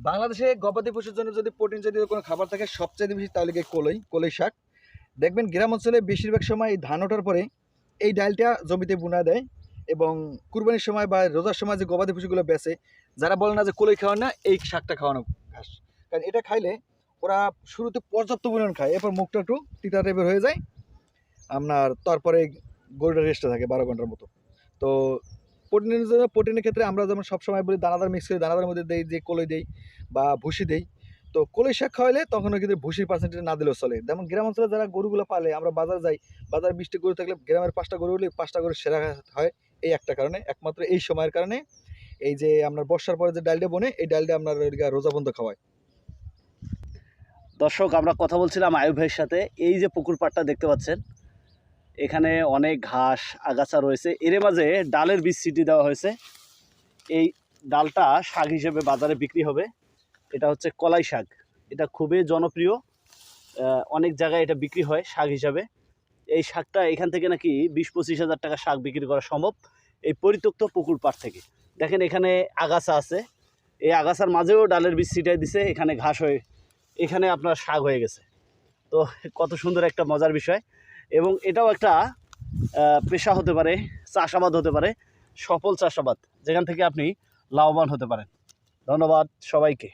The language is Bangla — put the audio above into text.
বাংলাদেশে গবাদি পশুর জন্য যদি প্রোটিন জাতীয় কোনো খাবার থাকে সবচেয়ে বেশি তাহলে গিয়ে কলই শাক। দেখবেন গ্রাম অঞ্চলে বেশিরভাগ সময় এই ধান ওঠার পরে এই ডালটা জমিতে বুনা দেয় এবং কুরবানির সময় বা রোজার সময় যে গবাদি পশুগুলো বেচে, যারা বলে না যে কলই খাওয়ান না, এই শাকটা খাওয়ানো ঘাস। কারণ এটা খাইলে ওরা শুরুতে পর্যাপ্ত পরিমাণ খায়, এরপর মুখটা একটু তিতা টাইপের হয়ে যায় আপনার, তারপরে গরুটা রেস্টে থাকে 12 ঘন্টার মতো। তো প্রোটিনের জন্য, প্রোটিনের ক্ষেত্রে আমরা যেমন সবসময় বলি দানাদার মিক্স করে দানাদার মধ্যে দেই, যে কলই দেই বা ভুসি দেই। তো কলই শাক খাওয়াইলে তখন কিন্তু ভুসির পার্সেন্টেজ না দিলেও চলে। যেমন গ্রাম অঞ্চলে যারা গরুগুলো পালে, আমরা বাজার যাই, বাজারে 20টি গরু থাকলে গ্রামের 5টা গরু হলে 5টা গরু সেরা হয় এই একটা কারণে, একমাত্র এই সময়ের কারণে। এই যে আপনার বর্ষার পরে যে ডালটা বনে, এই ডালটা আপনার রোজা বন্ধ খাওয়ায়। দর্শক, আমরা কথা বলছিলাম আয়ুব ভাইয়ের সাথে। এই যে পুকুর পাড়টা দেখতে পাচ্ছেন, এখানে অনেক ঘাস আগাছা রয়েছে, এর মাঝে ডালের বীজ ছিটিয়ে দেওয়া হয়েছে। এই ডালটা শাক হিসেবে বাজারে বিক্রি হবে। এটা হচ্ছে কলাই শাক, এটা খুবই জনপ্রিয়, অনেক জায়গায় এটা বিক্রি হয় শাক হিসাবে। এই শাকটা এখান থেকে নাকি 20-25 হাজার টাকা শাক বিক্রি করা সম্ভব এই পরিত্যক্ত পুকুর পাড় থেকে। দেখেন এখানে আগাছা আছে, এই আগাছার মাঝেও ডালের বীজ ছিটাই দিছে, এখানে ঘাস হয়ে এখানে আপনার শাক হয়ে গেছে। তো কত সুন্দর একটা মজার বিষয়, এবং এটাও একটা পেশা হতে পারে, চাষাবাদ হতে পারে, সফল চাষাবাদ, যেখান থেকে আপনি লাভবান হতে পারেন। ধন্যবাদ সবাইকে।